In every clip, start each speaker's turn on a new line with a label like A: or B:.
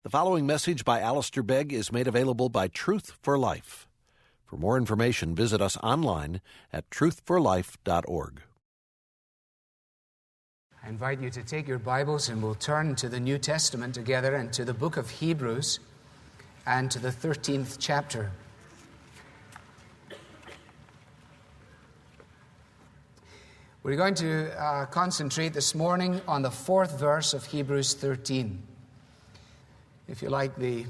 A: The following message by Alistair Begg is made available by Truth for Life. For more information, visit us online at truthforlife.org.
B: I invite you to take your Bibles and we'll turn to the New Testament together and to the book of Hebrews and to the 13th chapter. We're going to concentrate this morning on the 4th verse of Hebrews 13. If you like, the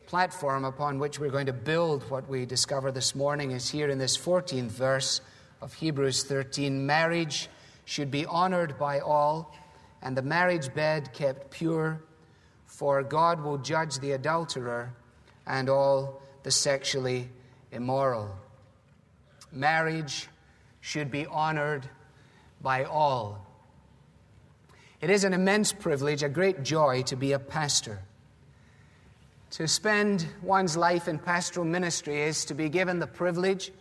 B: platform upon which we're going to build what we discover this morning is here in this 14th verse of Hebrews 13. Marriage should be honored by all, and the marriage bed kept pure, for God will judge the adulterer and all the sexually immoral. Marriage should be honored by all. It is an immense privilege, a great joy to be a pastor. To spend one's life in pastoral ministry is to be given the privilege,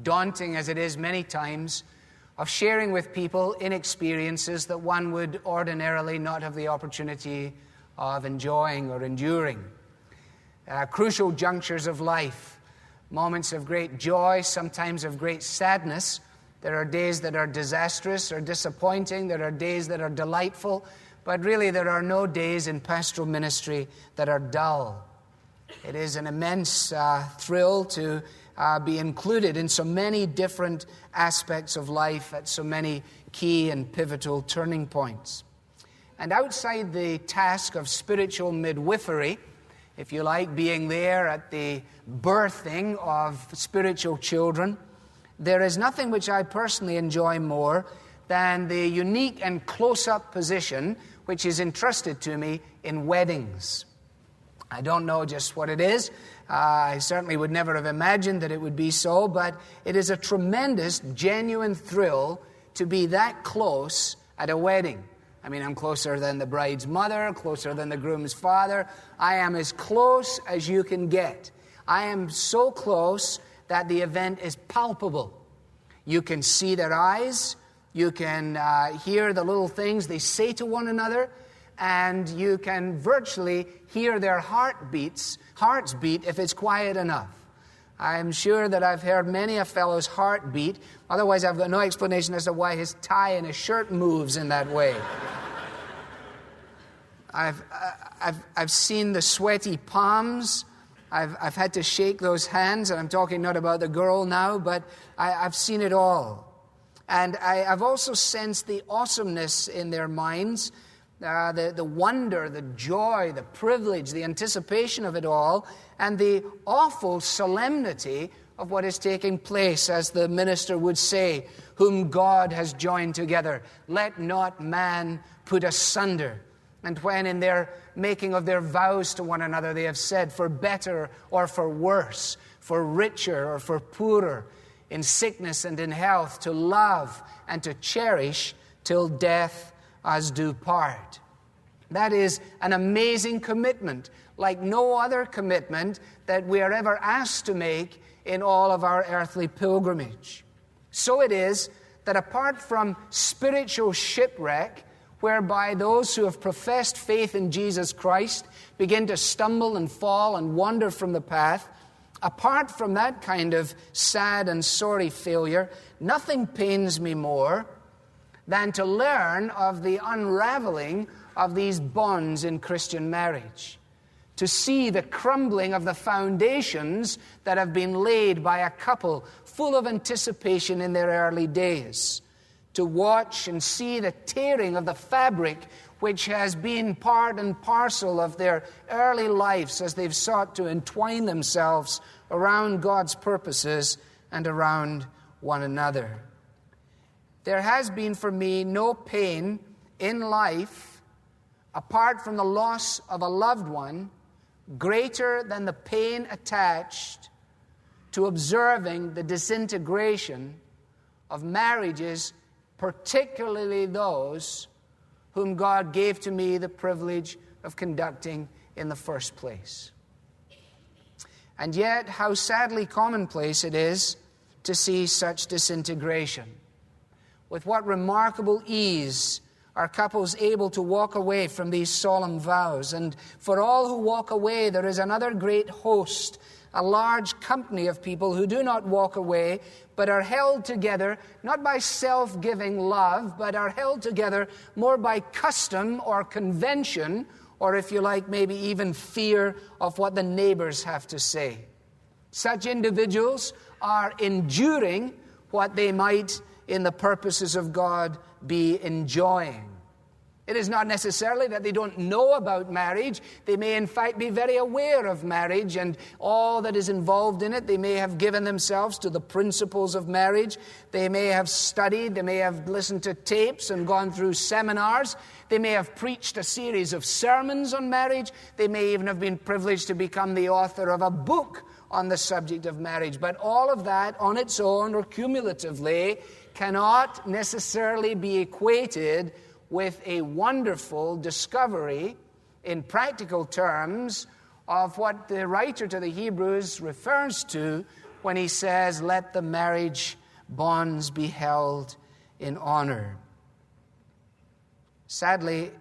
B: daunting as it is many times, of sharing with people in experiences that one would ordinarily not have the opportunity of enjoying or enduring. Crucial junctures of life, moments of great joy, sometimes of great sadness. There are days that are disastrous or disappointing. There are days that are delightful. But really, there are no days in pastoral ministry that are dull. It is an immense thrill to be included in so many different aspects of life at so many key and pivotal turning points. And outside the task of spiritual midwifery, if you like, being there at the birthing of spiritual children, there is nothing which I personally enjoy more than the unique and close-up position which is entrusted to me in weddings. I don't know just what it is. I certainly would never have imagined that it would be so, but it is a tremendous, genuine thrill to be that close at a wedding. I mean, I'm closer than the bride's mother, closer than the groom's father. I am as close as you can get. I am so close that the event is palpable. You can see their eyes, you can hear the little things they say to one another, and you can virtually hear their hearts beat if it's quiet enough. I'm sure that I've heard many a fellow's heart beat, otherwise I've got no explanation as to why his tie and his shirt moves in that way. I've seen the sweaty palms. I've had to shake those hands, and I'm talking not about the girl now, but I've seen it all. And I've also sensed the awesomeness in their minds, the wonder, the joy, the privilege, the anticipation of it all, and the awful solemnity of what is taking place, as the minister would say, whom God has joined together, let not man put asunder. And when in their making of their vows to one another they have said, for better or for worse, for richer or for poorer, in sickness and in health, to love and to cherish till death us do part. That is an amazing commitment, like no other commitment that we are ever asked to make in all of our earthly pilgrimage. So it is that apart from spiritual shipwreck, whereby those who have professed faith in Jesus Christ begin to stumble and fall and wander from the path, apart from that kind of sad and sorry failure, nothing pains me more than to learn of the unraveling of these bonds in Christian marriage, to see the crumbling of the foundations that have been laid by a couple full of anticipation in their early days, to watch and see the tearing of the fabric which has been part and parcel of their early lives as they've sought to entwine themselves around God's purposes and around one another. There has been for me no pain in life, apart from the loss of a loved one, greater than the pain attached to observing the disintegration of marriages, particularly those whom God gave to me the privilege of conducting in the first place. And yet, how sadly commonplace it is to see such disintegration. With what remarkable ease are couples able to walk away from these solemn vows. And for all who walk away, there is another great host, a large company of people who do not walk away, but are held together, not by self-giving love, but are held together more by custom or convention, or if you like, maybe even fear of what the neighbors have to say. Such individuals are enduring what they might, in the purposes of God, be enjoying. It is not necessarily that they don't know about marriage. They may in fact be very aware of marriage and all that is involved in it. They may have given themselves to the principles of marriage. They may have studied. They may have listened to tapes and gone through seminars. They may have preached a series of sermons on marriage. They may even have been privileged to become the author of a book on the subject of marriage. But all of that on its own or cumulatively cannot necessarily be equated with a wonderful discovery in practical terms of what the writer to the Hebrews refers to when he says, let the marriage bonds be held in honor. Sadly,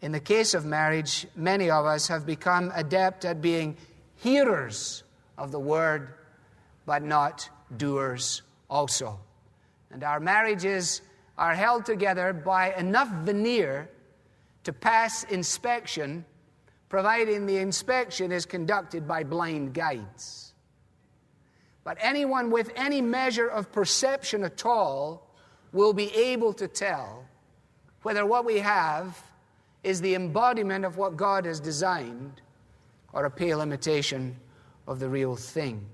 B: in the case of marriage, many of us have become adept at being hearers of the word, but not doers also. And our marriages are held together by enough veneer to pass inspection, providing the inspection is conducted by blind guides. But anyone with any measure of perception at all will be able to tell whether what we have is the embodiment of what God has designed or a pale imitation of the real thing.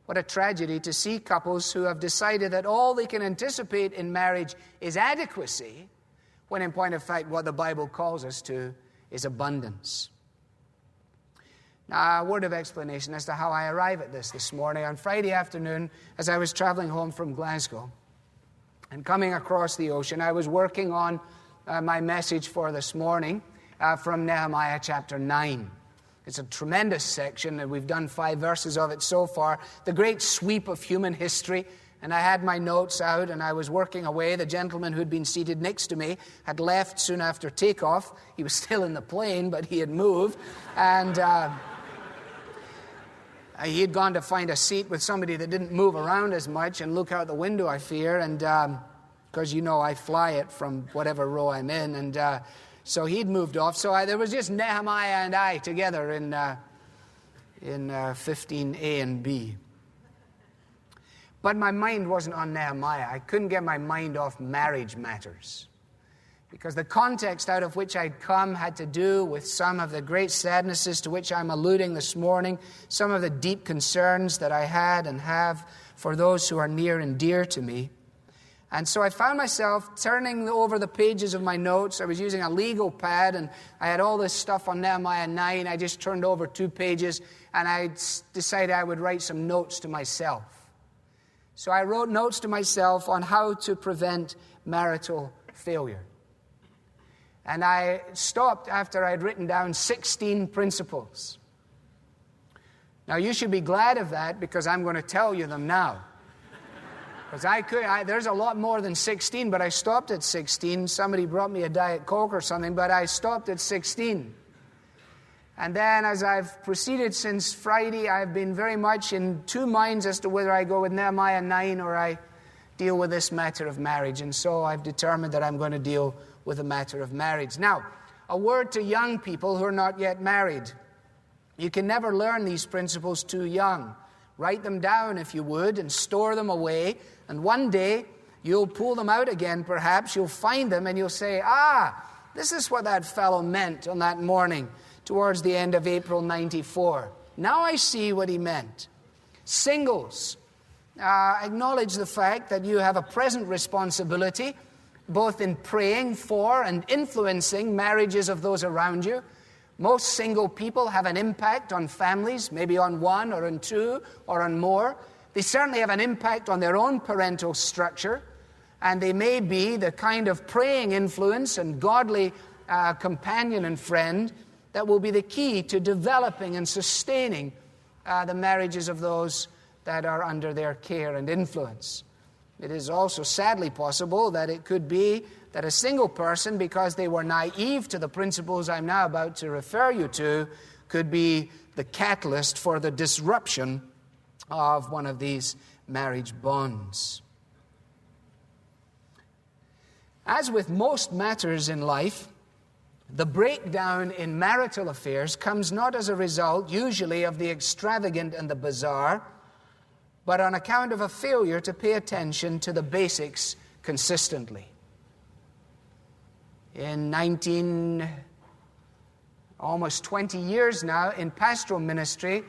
B: What a tragedy to see couples who have decided that all they can anticipate in marriage is adequacy, when in point of fact what the Bible calls us to is abundance. Now, a word of explanation as to how I arrive at this morning. On Friday afternoon, as I was traveling home from Glasgow and coming across the ocean, I was working on my message for this morning from Nehemiah chapter 9. It's a tremendous section, and we've done 5 verses of it so far. The great sweep of human history. And I had my notes out, and I was working away. The gentleman who'd been seated next to me had left soon after takeoff. He was still in the plane, but he had moved. And he had gone to find a seat with somebody that didn't move around as much and look out the window, I fear. And because, I fly it from whatever row I'm in. And so he'd moved off. So there was just Nehemiah and I together in 15A and B. But my mind wasn't on Nehemiah. I couldn't get my mind off marriage matters, because the context out of which I'd come had to do with some of the great sadnesses to which I'm alluding this morning, some of the deep concerns that I had and have for those who are near and dear to me. And so I found myself turning over the pages of my notes. I was using a legal pad, and I had all this stuff on Nehemiah 9. I just turned over 2 pages, and I decided I would write some notes to myself. So I wrote notes to myself on how to prevent marital failure. And I stopped after I'd written down 16 principles. Now, you should be glad of that, because I'm going to tell you them now. Because there's a lot more than 16, but I stopped at 16. Somebody brought me a Diet Coke or something, but I stopped at 16. And then as I've proceeded since Friday, I've been very much in 2 minds as to whether I go with Nehemiah 9 or I deal with this matter of marriage. And so I've determined that I'm going to deal with the matter of marriage. Now, a word to young people who are not yet married. You can never learn these principles too young. Write them down, if you would, and store them away. And one day, you'll pull them out again, perhaps. You'll find them, and you'll say, this is what that fellow meant on that morning towards the end of April 94. Now I see what he meant. Singles, acknowledge the fact that you have a present responsibility, both in praying for and influencing marriages of those around you. Most single people have an impact on families, maybe on 1 or on 2 or on more. They certainly have an impact on their own parental structure, and they may be the kind of praying influence and godly companion and friend that will be the key to developing and sustaining the marriages of those that are under their care and influence. It is also sadly possible that it could be that a single person, because they were naive to the principles I'm now about to refer you to, could be the catalyst for the disruption of one of these marriage bonds. As with most matters in life, the breakdown in marital affairs comes not as a result, usually, of the extravagant and the bizarre, but on account of a failure to pay attention to the basics consistently. In almost 20 years now in pastoral ministry,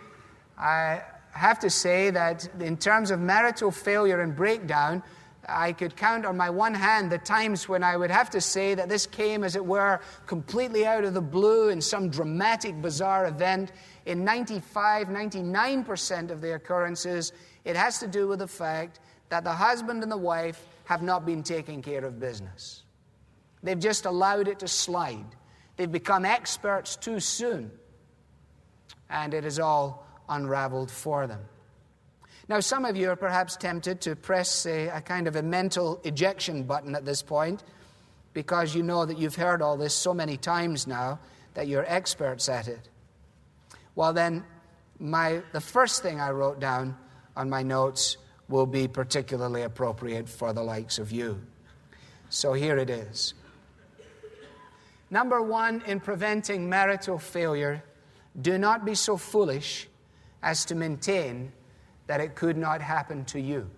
B: I have to say that in terms of marital failure and breakdown, I could count on my one hand the times when I would have to say that this came, as it were, completely out of the blue in some dramatic, bizarre event. In 99% of the occurrences, it has to do with the fact that the husband and the wife have not been taking care of business. They've just allowed it to slide. They've become experts too soon, and it is all unraveled for them. Now, some of you are perhaps tempted to press a kind of a mental ejection button at this point, because you know that you've heard all this so many times now that you're experts at it. Well then, the first thing I wrote down on my notes will be particularly appropriate for the likes of you. So here it is. Number one, in preventing marital failure, do not be so foolish as to maintain that it could not happen to you.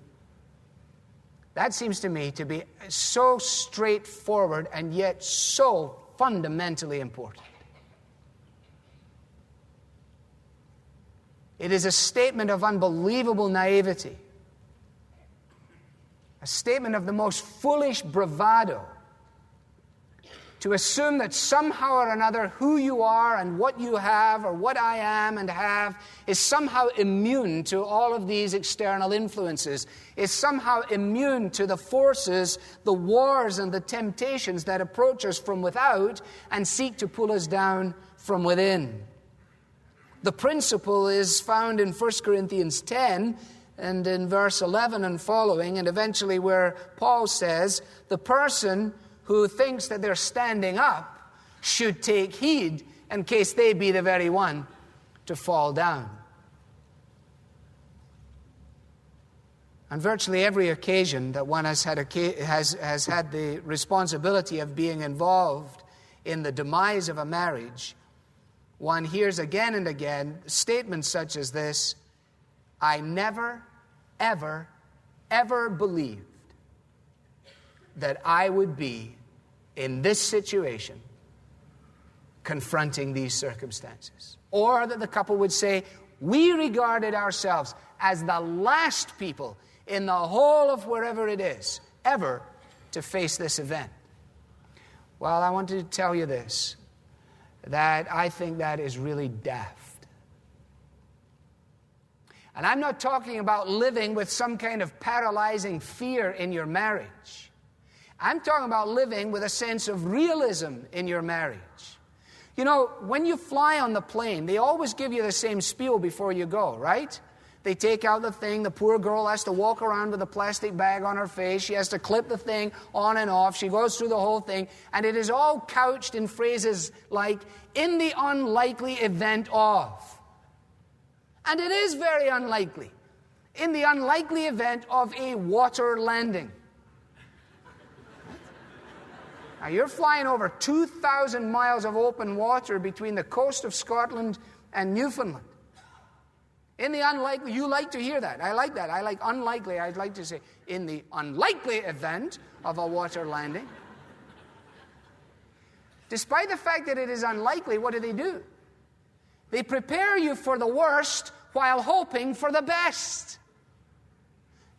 B: That seems to me to be so straightforward and yet so fundamentally important. It is a statement of unbelievable naivety, a statement of the most foolish bravado, to assume that somehow or another who you are and what you have or what I am and have is somehow immune to all of these external influences, is somehow immune to the forces, the wars and the temptations that approach us from without and seek to pull us down from within. The principle is found in 1 Corinthians 10 and in verse 11 and following, and eventually where Paul says, the person who thinks that they're standing up should take heed in case they be the very one to fall down. On virtually every occasion that one has had the responsibility of being involved in the demise of a marriage, one hears again and again statements such as this: I never, ever, ever believed that I would be in this situation confronting these circumstances. Or that the couple would say, we regarded ourselves as the last people in the whole of wherever it is ever to face this event. Well, I want to tell you this, that I think that is really daft. And I'm not talking about living with some kind of paralyzing fear in your marriage. I'm talking about living with a sense of realism in your marriage. You know, when you fly on the plane, they always give you the same spiel before you go, right? They take out the thing, the poor girl has to walk around with a plastic bag on her face, she has to clip the thing on and off, she goes through the whole thing, and it is all couched in phrases like, in the unlikely event of. And it is very unlikely. In the unlikely event of a water landing. Now, you're flying over 2,000 miles of open water between the coast of Scotland and Newfoundland. In the unlikely, you like to hear that. I like that. I like unlikely. I'd like to say, in the unlikely event of a water landing. Despite the fact that it is unlikely, what do? They prepare you for the worst while hoping for the best.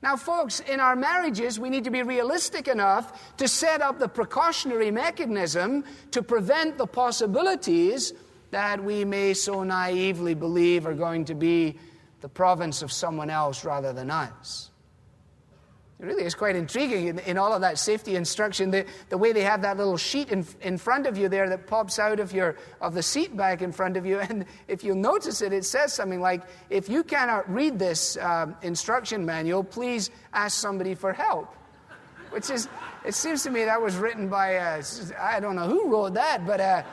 B: Now, folks, in our marriages, we need to be realistic enough to set up the precautionary mechanism to prevent the possibilities that we may so naively believe are going to be the province of someone else rather than us. It really is quite intriguing in all of that safety instruction, the way they have that little sheet in front of you there that pops out of the seat back in front of you. And if you'll notice it says something like, if you cannot read this instruction manual, please ask somebody for help. Which is, it seems to me that was written by, I don't know who wrote that, but...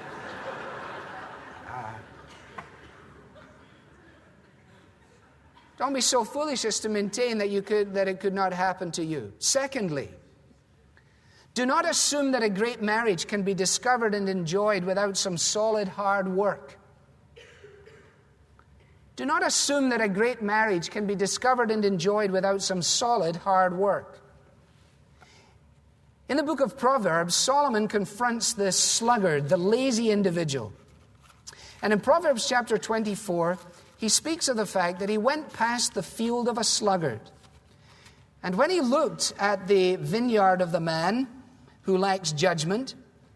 B: Don't be so foolish as to maintain that it could not happen to you. Secondly, do not assume that a great marriage can be discovered and enjoyed without some solid hard work. Do not assume that a great marriage can be discovered and enjoyed without some solid hard work. In the book of Proverbs, Solomon confronts the sluggard, the lazy individual. And in Proverbs chapter 24, he speaks of the fact that he went past the field of a sluggard. And when he looked at the vineyard of the man who lacks judgment,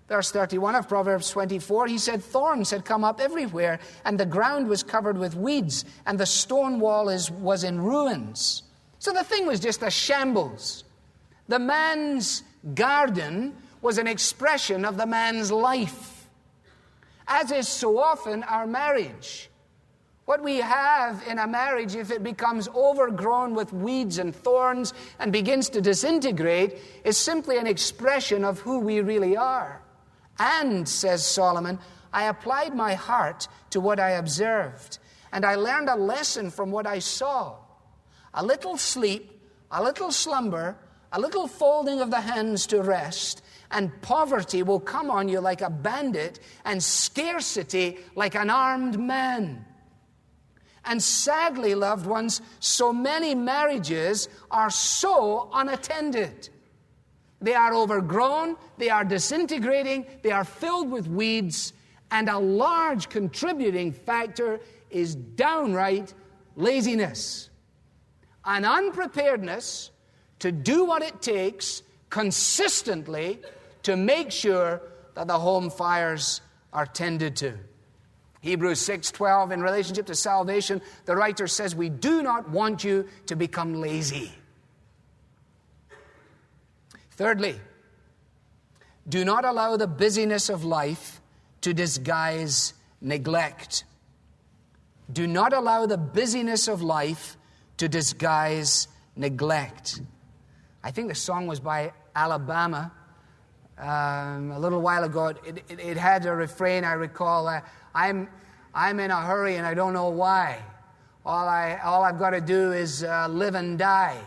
B: verse 31 of Proverbs 24, he said, thorns had come up everywhere, and the ground was covered with weeds, and the stone wall was in ruins. So the thing was just a shambles. The man's garden was an expression of the man's life. As is so often our marriage. What we have in a marriage, if it becomes overgrown with weeds and thorns and begins to disintegrate, is simply an expression of who we really are. And, says Solomon, I applied my heart to what I observed, and I learned a lesson from what I saw. A little sleep, a little slumber, a little folding of the hands to rest, and poverty will come on you like a bandit, and scarcity like an armed man. And sadly, loved ones, so many marriages are so unattended. They are overgrown, they are disintegrating, they are filled with weeds, and a large contributing factor is downright laziness. An unpreparedness to do what it takes consistently to make sure that the home fires are tended to. Hebrews 6:12, in relationship to salvation, the writer says, we do not want you to become lazy. Thirdly, do not allow the busyness of life to disguise neglect. Do not allow the busyness of life to disguise neglect. I think the song was by Alabama a little while ago. It had a refrain, I recall, I'm in a hurry and I don't know why. All I've got to do is live and die.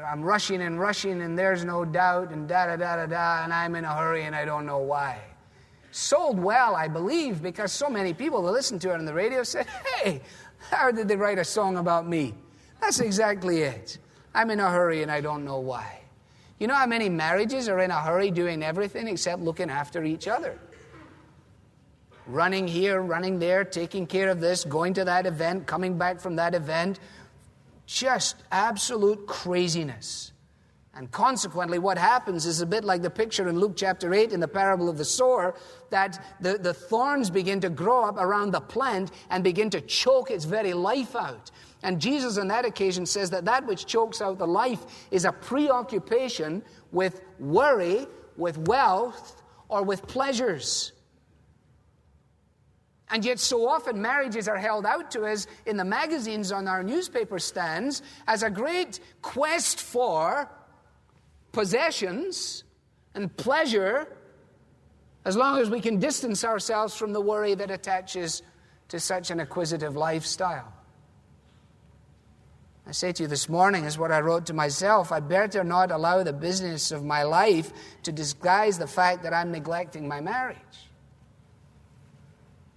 B: I'm rushing and there's no doubt and da-da-da-da-da, and I'm in a hurry and I don't know why. Sold well, I believe, because so many people that listened to it on the radio said, hey, how did they write a song about me? That's exactly it. I'm in a hurry and I don't know why. You know how many marriages are in a hurry doing everything except looking after each other? Running here, running there, taking care of this, going to that event, coming back from that event. Just absolute craziness. And consequently, what happens is a bit like the picture in Luke chapter 8 in the parable of the sower, that the thorns begin to grow up around the plant and begin to choke its very life out. And Jesus on that occasion says that which chokes out the life is a preoccupation with worry, with wealth, or with pleasures. And yet so often marriages are held out to us in the magazines on our newspaper stands as a great quest for possessions and pleasure, as long as we can distance ourselves from the worry that attaches to such an acquisitive lifestyle. I say to you this morning, is what I wrote to myself, I better not allow the business of my life to disguise the fact that I'm neglecting my marriage.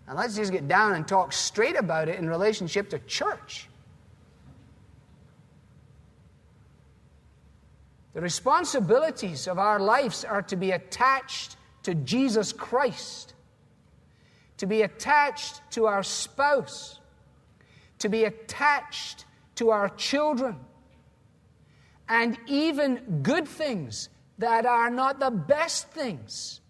B: Now let's just get down and talk straight about it in relationship to church. The responsibilities of our lives are to be attached to Jesus Christ, to be attached to our spouse, to be attached to our children, and even good things that are not the best things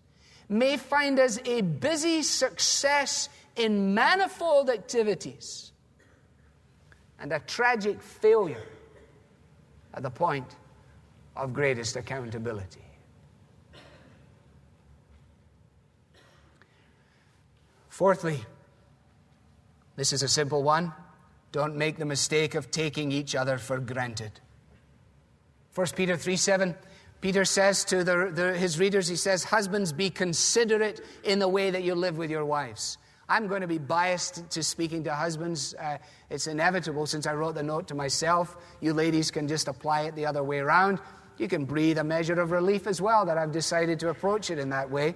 B: may find us a busy success in manifold activities and a tragic failure at the point of greatest accountability. Fourthly, this is a simple one. Don't make the mistake of taking each other for granted. 1 Peter 3:7, Peter says to his readers, he says, husbands, be considerate in the way that you live with your wives. I'm going to be biased to speaking to husbands. It's inevitable since I wrote the note to myself. You ladies can just apply it the other way around. You can breathe a measure of relief as well that I've decided to approach it in that way.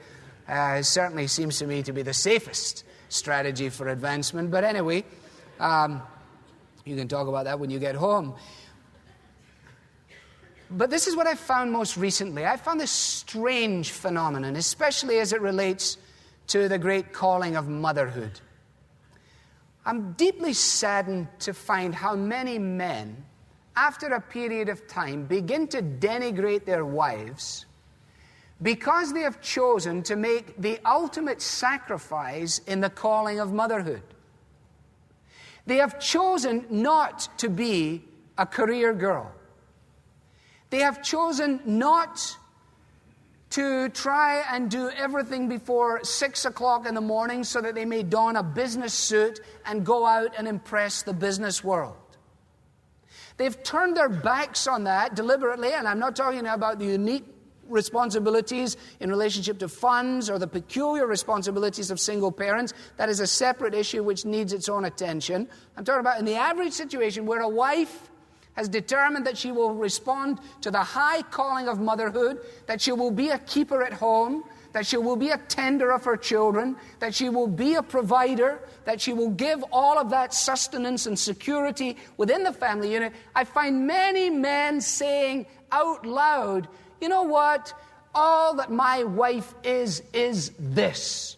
B: It certainly seems to me to be the safest strategy for advancement. But anyway, you can talk about that when you get home. But this is what I found most recently. I found this strange phenomenon, especially as it relates to the great calling of motherhood. I'm deeply saddened to find how many men, after a period of time, begin to denigrate their wives because they have chosen to make the ultimate sacrifice in the calling of motherhood. They have chosen not to be a career girl. They have chosen not to try and do everything before 6 o'clock in the morning so that they may don a business suit and go out and impress the business world. They've turned their backs on that deliberately, and I'm not talking about the unique responsibilities in relationship to funds or the peculiar responsibilities of single parents. That is a separate issue which needs its own attention. I'm talking about in the average situation where a wife has determined that she will respond to the high calling of motherhood, that she will be a keeper at home, that she will be a tender of her children, that she will be a provider, that she will give all of that sustenance and security within the family unit. I find many men saying out loud, you know what? All that my wife is this.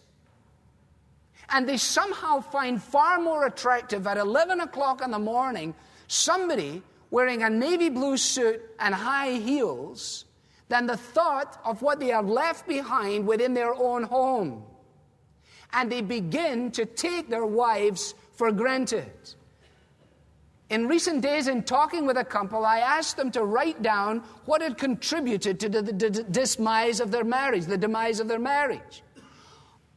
B: And they somehow find far more attractive at 11 o'clock in the morning somebody wearing a navy blue suit and high heels than the thought of what they have left behind within their own home. And they begin to take their wives for granted. In recent days, in talking with a couple, I asked them to write down what had contributed to the demise of their marriage.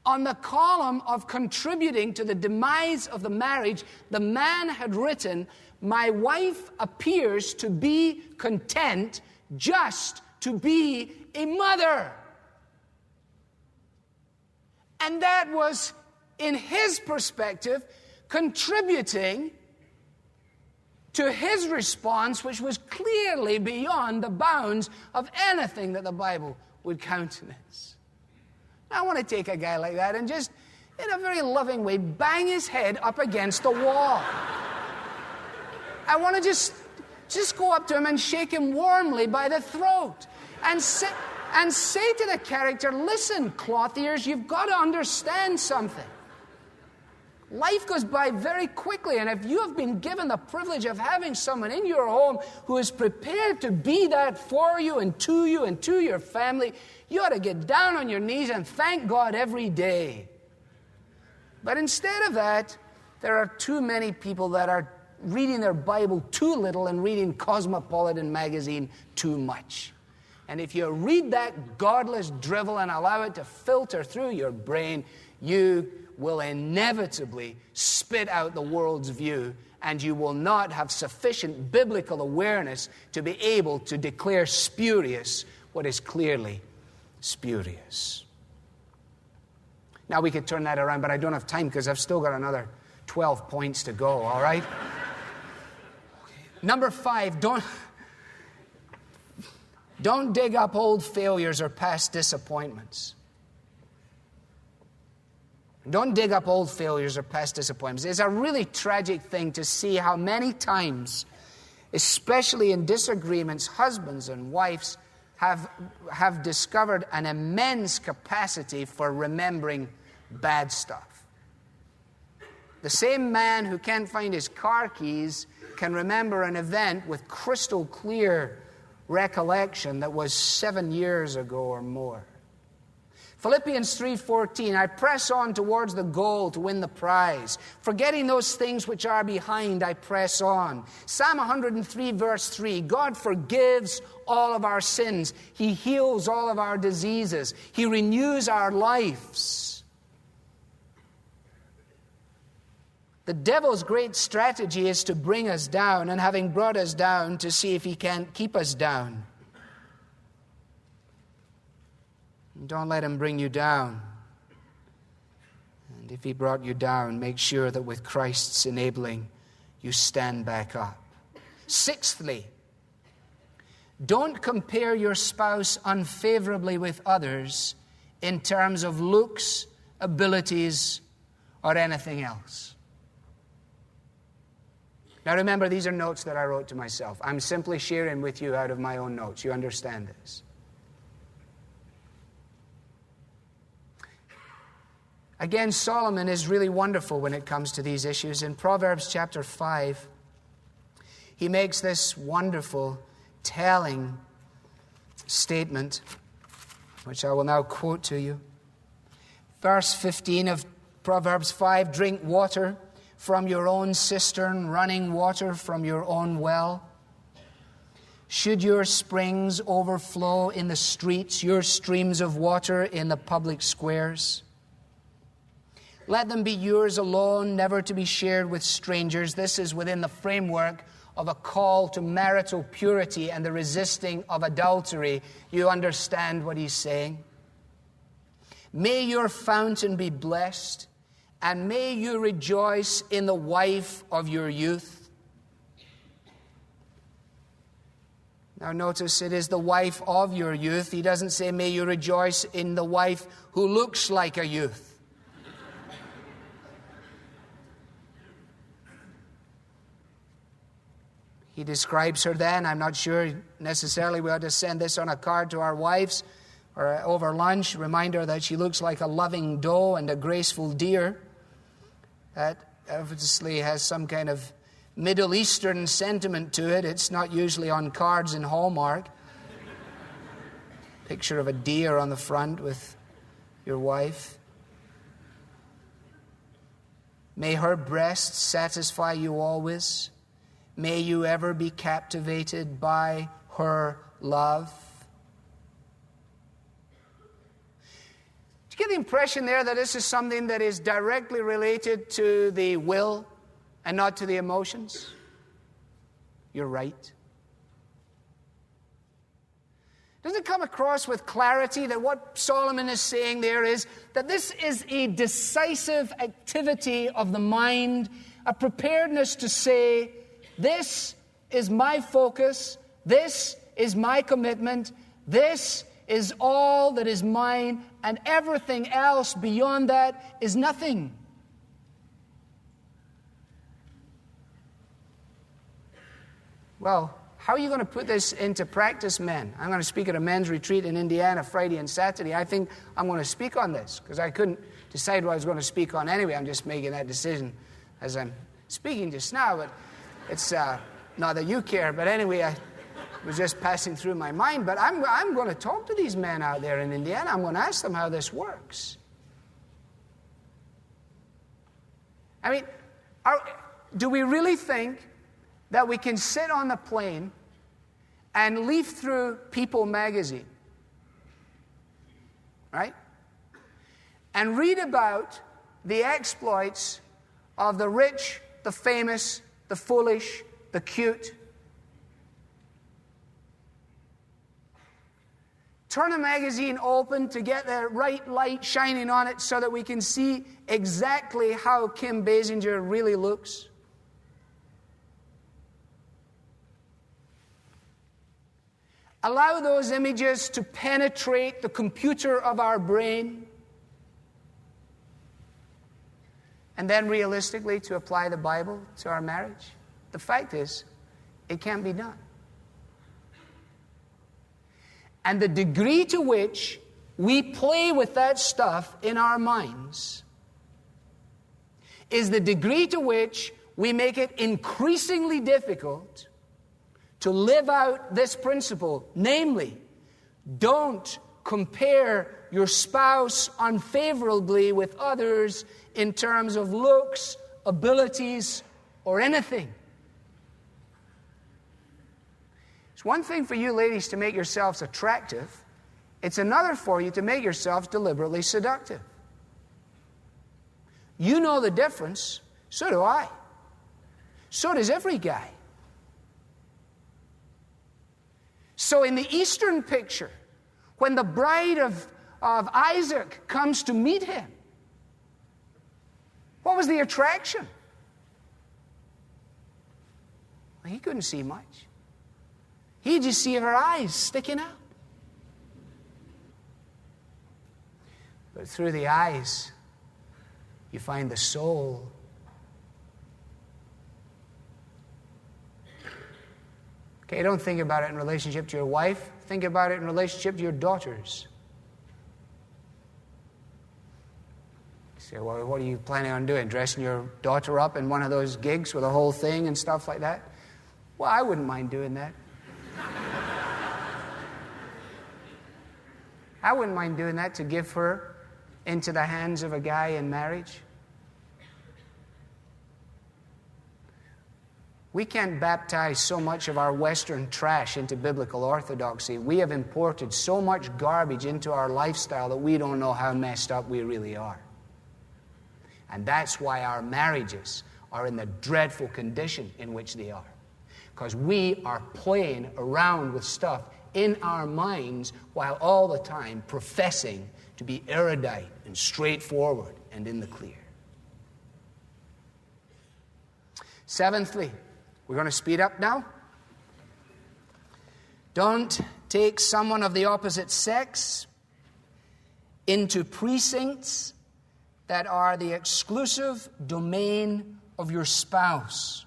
B: On the column of contributing to the demise of the marriage, the man had written, my wife appears to be content just to be a mother. And that was, in his perspective, contributing to his response, which was clearly beyond the bounds of anything that the Bible would countenance. Now, I want to take a guy like that and just, in a very loving way, bang his head up against the wall. I want to just go up to him and shake him warmly by the throat and say to the character, listen, cloth ears, you've got to understand something. Life goes by very quickly, and if you have been given the privilege of having someone in your home who is prepared to be that for you and to your family, you ought to get down on your knees and thank God every day. But instead of that, there are too many people that are reading their Bible too little and reading Cosmopolitan magazine too much. And if you read that godless drivel and allow it to filter through your brain, you will inevitably spit out the world's view, and you will not have sufficient biblical awareness to be able to declare spurious what is clearly spurious. Now we could turn that around, but I don't have time because I've still got another 12 points to go, all right? Number 5, don't dig up old failures or past disappointments. Don't dig up old failures or past disappointments. It's a really tragic thing to see how many times, especially in disagreements, husbands and wives have discovered an immense capacity for remembering bad stuff. The same man who can't find his car keys can remember an event with crystal clear recollection that was 7 years ago or more. Philippians 3:14, I press on towards the goal to win the prize. Forgetting those things which are behind, I press on. Psalm 103 verse 3, God forgives all of our sins. He heals all of our diseases. He renews our lives. The devil's great strategy is to bring us down, and having brought us down, to see if he can't keep us down. Don't let him bring you down. And if he brought you down, make sure that with Christ's enabling, you stand back up. Sixthly, don't compare your spouse unfavorably with others in terms of looks, abilities, or anything else. Now remember, these are notes that I wrote to myself. I'm simply sharing with you out of my own notes. You understand this? Again, Solomon is really wonderful when it comes to these issues. In Proverbs chapter 5, he makes this wonderful, telling statement, which I will now quote to you. Verse 15 of Proverbs 5, drink water from your own cistern, running water from your own well. Should your springs overflow in the streets, your streams of water in the public squares? Let them be yours alone, never to be shared with strangers. This is within the framework of a call to marital purity and the resisting of adultery. You understand what he's saying? May your fountain be blessed, and may you rejoice in the wife of your youth. Now notice it is the wife of your youth. He doesn't say may you rejoice in the wife who looks like a youth. He describes her then. I'm not sure necessarily we ought to send this on a card to our wives or over lunch. Remind her that she looks like a loving doe and a graceful deer. That obviously has some kind of Middle Eastern sentiment to it. It's not usually on cards in Hallmark. Picture of a deer on the front with your wife. May her breasts satisfy you always. May you ever be captivated by her love. Do you get the impression there that this is something that is directly related to the will and not to the emotions? You're right. Doesn't it come across with clarity that what Solomon is saying there is that this is a decisive activity of the mind, a preparedness to say, this is my focus, this is my commitment, this is all that is mine, and everything else beyond that is nothing. Well, how are you going to put this into practice, men? I'm going to speak at a men's retreat in Indiana Friday and Saturday. I think I'm going to speak on this because I couldn't decide what I was going to speak on anyway. I'm just making that decision as I'm speaking just now, but it's not that you care, but anyway, I was just passing through my mind. But I'm going to talk to these men out there in Indiana. I'm going to ask them how this works. I mean, do we really think that we can sit on the plane and leaf through People magazine, right? And read about the exploits of the rich, the famous, the foolish, the cute. Turn a magazine open to get the right light shining on it so that we can see exactly how Kim Basinger really looks. Allow those images to penetrate the computer of our brain. And then realistically to apply the Bible to our marriage. The fact is, it can't be done. And the degree to which we play with that stuff in our minds is the degree to which we make it increasingly difficult to live out this principle. Namely, don't compare your spouse unfavorably with others in terms of looks, abilities, or anything. It's one thing for you ladies to make yourselves attractive. It's another for you to make yourselves deliberately seductive. You know the difference. So do I. So does every guy. So in the Eastern picture, when the bride of Isaac comes to meet him, what was the attraction? Well, he couldn't see much. He just see her eyes sticking out. But through the eyes, you find the soul. Okay, don't think about it in relationship to your wife. Think about it in relationship to your daughters. You say, well, what are you planning on doing? Dressing your daughter up in one of those gigs with a whole thing and stuff like that? Well, I wouldn't mind doing that. I wouldn't mind doing that to give her into the hands of a guy in marriage. We can't baptize so much of our Western trash into biblical orthodoxy. We have imported so much garbage into our lifestyle that we don't know how messed up we really are. And that's why our marriages are in the dreadful condition in which they are. Because we are playing around with stuff in our minds while all the time professing to be erudite and straightforward and in the clear. Seventhly, we're going to speed up now. Don't take someone of the opposite sex into precincts that are the exclusive domain of your spouse.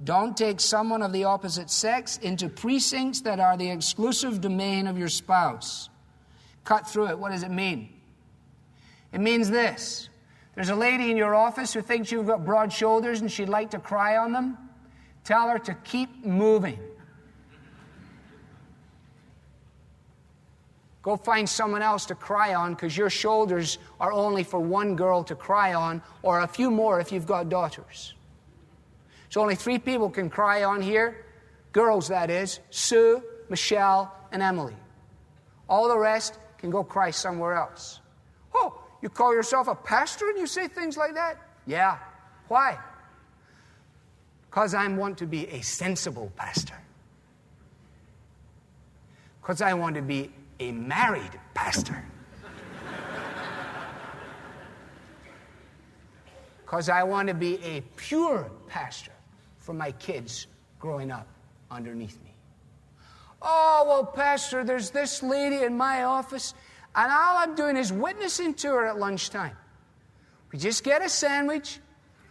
B: Don't take someone of the opposite sex into precincts that are the exclusive domain of your spouse. Cut through it. What does it mean? It means this. There's a lady in your office who thinks you've got broad shoulders and she'd like to cry on them. Tell her to keep moving. Go find someone else to cry on because your shoulders are only for one girl to cry on, or a few more if you've got daughters. So only 3 people can cry on here. Girls, that is. Sue, Michelle, and Emily. All the rest can go cry somewhere else. Oh, you call yourself a pastor and you say things like that? Yeah. Why? Because I want to be a sensible pastor. Because I want to be a married pastor. Because I want to be a pure pastor for my kids growing up underneath me. Oh, well, Pastor, there's this lady in my office, and all I'm doing is witnessing to her at lunchtime. We just get a sandwich,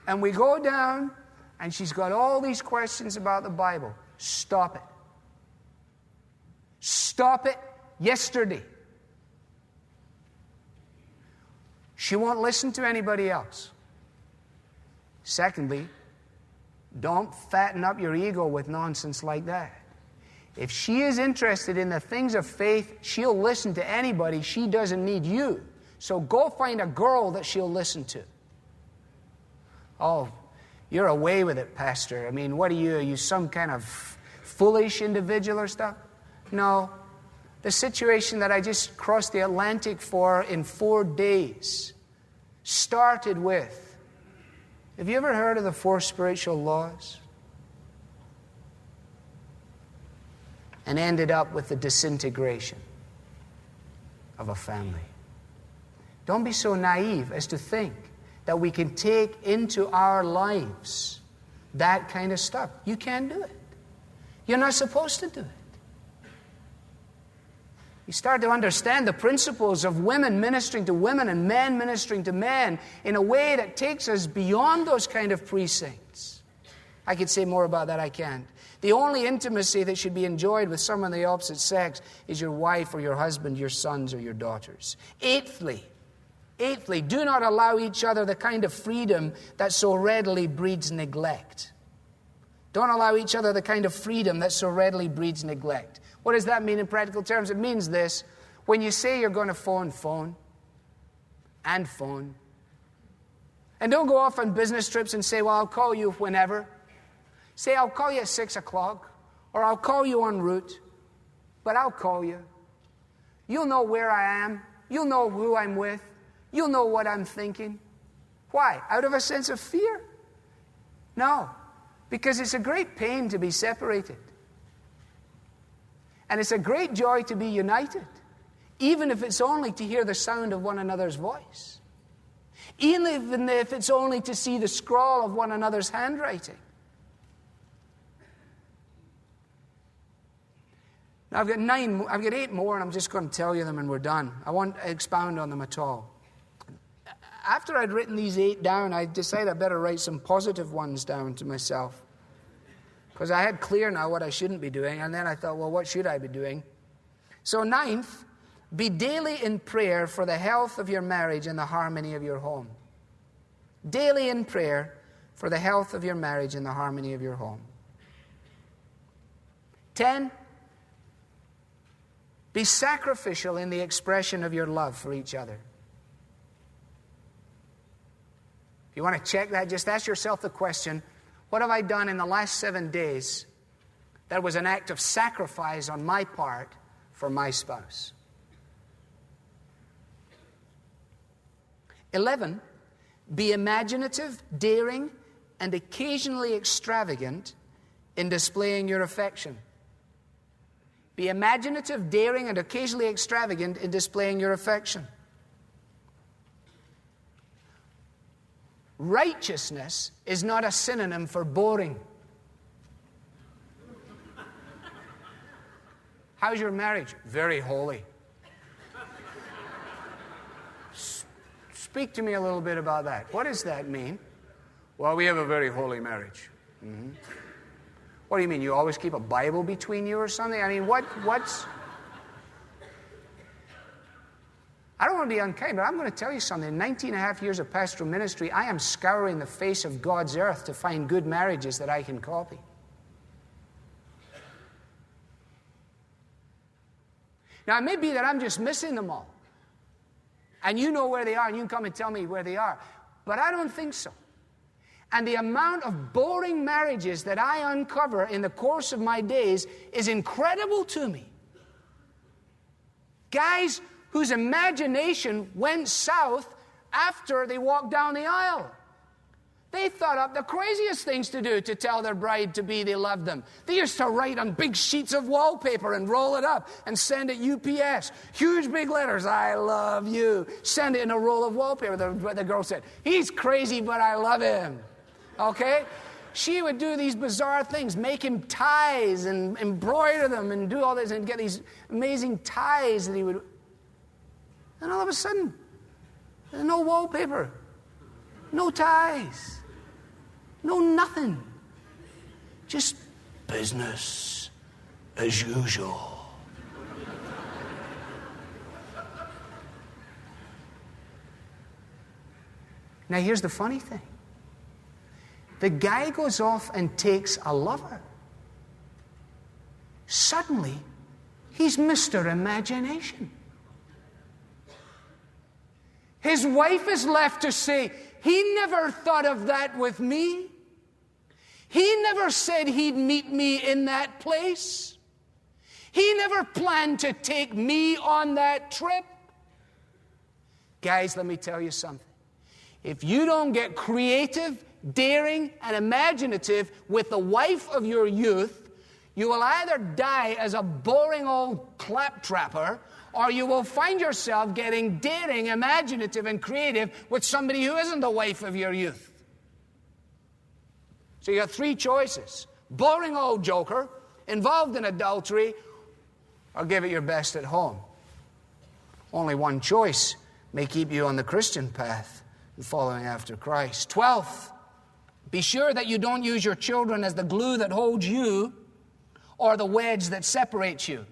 B: and we go down, and she's got all these questions about the Bible. Stop it. Stop it yesterday. She won't listen to anybody else. Secondly, don't fatten up your ego with nonsense like that. If she is interested in the things of faith, she'll listen to anybody. She doesn't need you. So go find a girl that she'll listen to. Oh, you're away with it, Pastor. I mean, what are you? Are you some kind of foolish individual or stuff? No. The situation that I just crossed the Atlantic for in 4 days started with, have you ever heard of the 4 spiritual laws? And ended up with the disintegration of a family. Don't be so naive as to think that we can take into our lives that kind of stuff. You can't do it. You're not supposed to do it. You start to understand the principles of women ministering to women and men ministering to men in a way that takes us beyond those kind of precincts. I could say more about that, I can't. The only intimacy that should be enjoyed with someone of the opposite sex is your wife or your husband, your sons or your daughters. Eighthly, do not allow each other the kind of freedom that so readily breeds neglect. Don't allow each other the kind of freedom that so readily breeds neglect. What does that mean in practical terms? It means this. When you say you're going to phone, phone. And phone. And don't go off on business trips and say, well, I'll call you whenever. Say, I'll call you at 6 o'clock. Or I'll call you en route. But I'll call you. You'll know where I am. You'll know who I'm with. You'll know what I'm thinking. Why? Out of a sense of fear? No. Because it's a great pain to be separated. And it's a great joy to be united. Even if it's only to hear the sound of one another's voice. Even if it's only to see the scrawl of one another's handwriting. Now I've got 8 more, and I'm just going to tell you them and we're done. I won't expound on them at all. After I'd written these 8 down, I decided I better write some positive ones down to myself. Because I had clear now what I shouldn't be doing, and then I thought, well, what should I be doing? So 9th, be daily in prayer for the health of your marriage and the harmony of your home. Daily in prayer for the health of your marriage and the harmony of your home. 10, be sacrificial in the expression of your love for each other. If you want to check that, just ask yourself the question, what have I done in the last 7 days that was an act of sacrifice on my part for my spouse? 11, be imaginative, daring, and occasionally extravagant in displaying your affection. Be imaginative, daring, and occasionally extravagant in displaying your affection. Righteousness is not a synonym for boring. How's your marriage? Very holy. Speak to me a little bit about that. What does that mean? Well, we have a very holy marriage. Mm-hmm. What do you mean? You always keep a Bible between you or something? I mean, what's... I don't want to be unkind, but I'm going to tell you something. In 19 and a half years of pastoral ministry, I am scouring the face of God's earth to find good marriages that I can copy. Now, it may be that I'm just missing them all. And you know where they are, and you can come and tell me where they are. But I don't think so. And the amount of boring marriages that I uncover in the course of my days is incredible to me. Guys whose imagination went south after they walked down the aisle. They thought up the craziest things to do to tell their bride-to-be they loved them. They used to write on big sheets of wallpaper and roll it up and send it UPS. Huge big letters, I love you. Send it in a roll of wallpaper. The girl said, he's crazy, but I love him. Okay? She would do these bizarre things, make him ties and embroider them and do all this and get these amazing ties that he would... And all of a sudden, there's no wallpaper, no ties, no nothing. Just business as usual. Now here's the funny thing. The guy goes off and takes a lover. Suddenly, he's Mr. Imagination. His wife is left to say, he never thought of that with me. He never said he'd meet me in that place. He never planned to take me on that trip. Guys, let me tell you something. If you don't get creative, daring, and imaginative with the wife of your youth, you will either die as a boring old claptrapper, or you will find yourself getting daring, imaginative, and creative with somebody who isn't the wife of your youth. So you have 3 choices. Boring old joker, involved in adultery, or give it your best at home. Only one choice may keep you on the Christian path and following after Christ. 12th, be sure that you don't use your children as the glue that holds you or the wedge that separates you.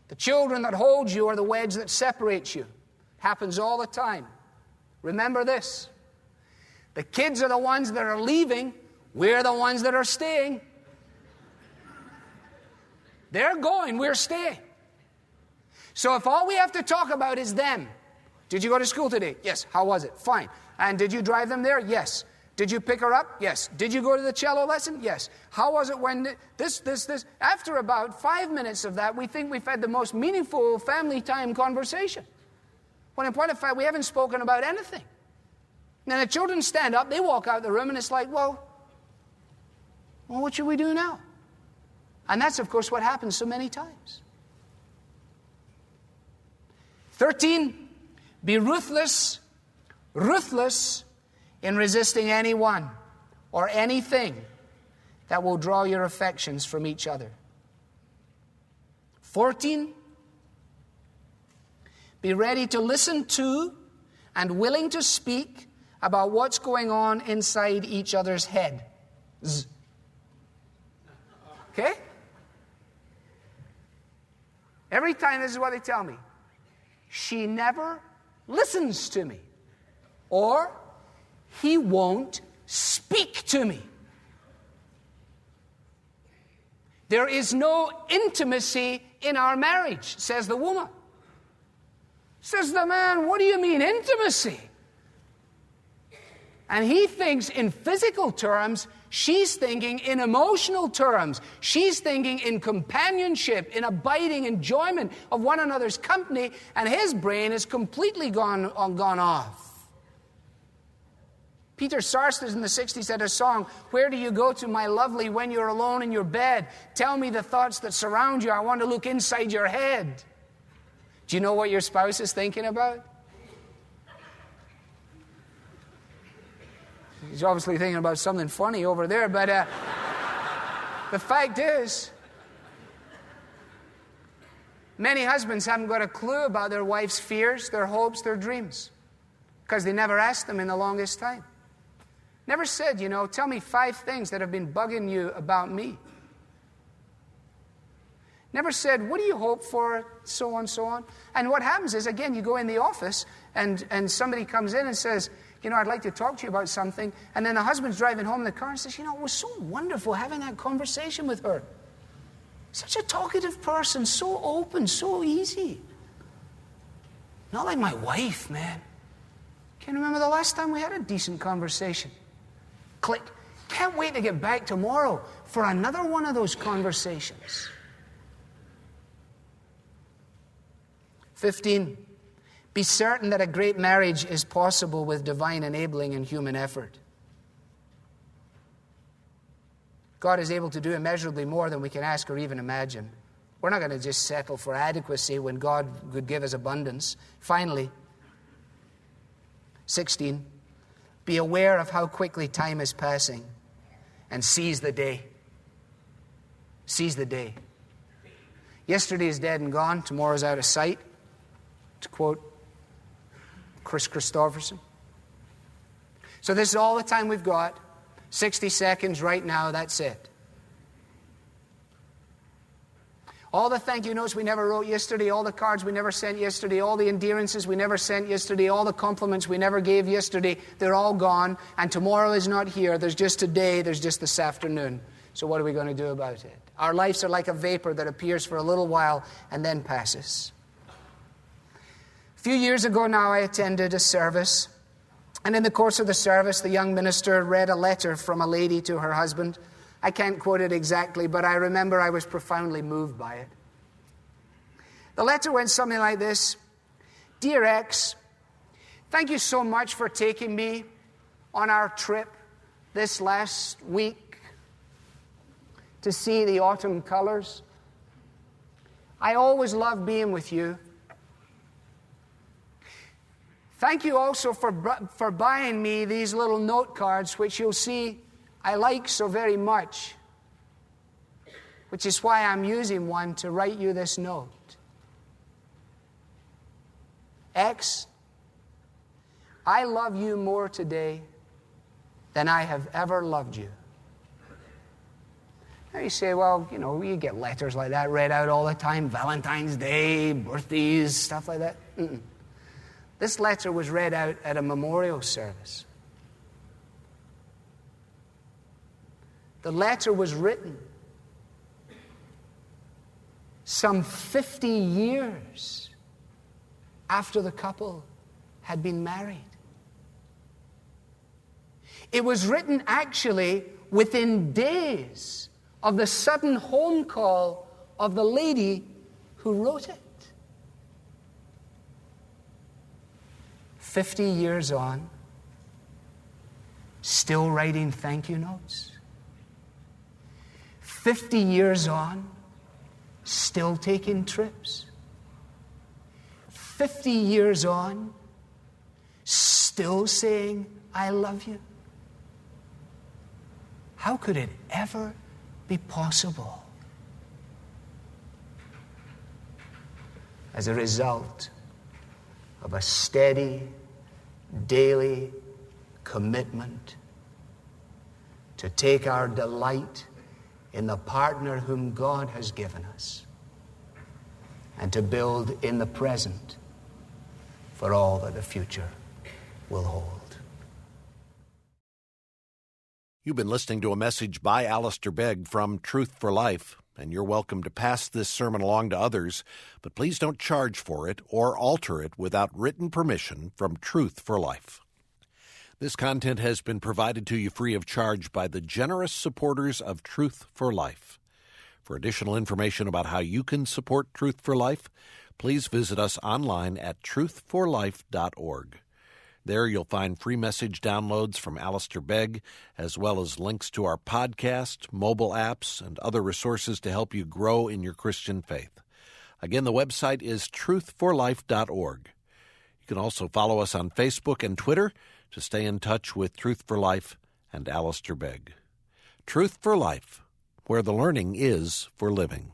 B: The children that hold you are the wedge that separates you. Happens all the time. Remember this. The kids are the ones that are leaving. We're the ones that are staying. They're going, we're staying. So if all we have to talk about is them. Did you go to school today? Yes. How was it? Fine. And did you drive them there? Yes. Did you pick her up? Yes. Did you go to the cello lesson? Yes. How was it when this? After about 5 minutes of that, we think we've had the most meaningful family time conversation. When in point of fact, we haven't spoken about anything. Then the children stand up, they walk out the room, and it's like, well, what should we do now? And that's, of course, what happens so many times. 13, be ruthless in resisting anyone or anything that will draw your affections from each other. 14, be ready to listen to and willing to speak about what's going on inside each other's head. Okay? Every time, this is what they tell me. She never listens to me. Or, he won't speak to me. There is no intimacy in our marriage, says the woman. Says the man, what do you mean intimacy? And he thinks in physical terms, she's thinking in emotional terms. She's thinking in companionship, in abiding enjoyment of one another's company, and his brain is completely gone off. Peter Sarsgaard in the 60s had a song, "Where do you go to, my lovely, when you're alone in your bed? Tell me the thoughts that surround you. I want to look inside your head." Do you know what your spouse is thinking about? He's obviously thinking about something funny over there, but the fact is, many husbands haven't got a clue about their wife's fears, their hopes, their dreams, because they never asked them in the longest time. Never said, tell me 5 things that have been bugging you about me. Never said, what do you hope for, so on, so on. And what happens is, again, you go in the office and somebody comes in and says, I'd like to talk to you about something. And then the husband's driving home in the car and says, it was so wonderful having that conversation with her. Such a talkative person, so open, so easy. Not like my wife, man. Can't remember the last time we had a decent conversation. Click. Can't wait to get back tomorrow for another one of those conversations. 15. Be certain that a great marriage is possible with divine enabling and human effort. God is able to do immeasurably more than we can ask or even imagine. We're not going to just settle for adequacy when God could give us abundance. Finally, 16, be aware of how quickly time is passing and seize the day. Seize the day. Yesterday is dead and gone. Tomorrow's out of sight. To quote Chris Christopherson. So this is all the time we've got. 60 seconds right now, that's it. All the thank you notes we never wrote yesterday, all the cards we never sent yesterday, all the endearances we never sent yesterday, all the compliments we never gave yesterday, they're all gone, and tomorrow is not here. There's just today, there's just this afternoon. So what are we going to do about it? Our lives are like a vapor that appears for a little while and then passes. A few years ago now, I attended a service, and in the course of the service, the young minister read a letter from a lady to her husband. I can't quote it exactly, but I remember I was profoundly moved by it. The letter went something like this: Dear X, thank you so much for taking me on our trip this last week to see the autumn colors. I always love being with you. Thank you also for buying me these little note cards, which you'll see I like so very much, which is why I'm using one to write you this note. X, I love you more today than I have ever loved you. Now you say, well, you get letters like that read out all the time, Valentine's Day, birthdays, stuff like that. This letter was read out at a memorial service. The letter was written some 50 years after the couple had been married. It was written actually within days of the sudden home call of the lady who wrote it. 50 years on, still writing thank you notes. 50 years on, still taking trips. 50 years on, still saying, I love you. How could it ever be possible? As a result of a steady, daily commitment to take our delight in the partner whom God has given us and to build in the present for all that the future will hold.
A: You've been listening to a message by Alistair Begg from Truth for Life, and you're welcome to pass this sermon along to others, but please don't charge for it or alter it without written permission from Truth for Life. This content has been provided to you free of charge by the generous supporters of Truth for Life. For additional information about how you can support Truth for Life, please visit us online at truthforlife.org. There you'll find free message downloads from Alistair Begg, as well as links to our podcast, mobile apps, and other resources to help you grow in your Christian faith. Again, the website is truthforlife.org. You can also follow us on Facebook and Twitter to stay in touch with Truth for Life and Alistair Begg. Truth for Life, where the learning is for living.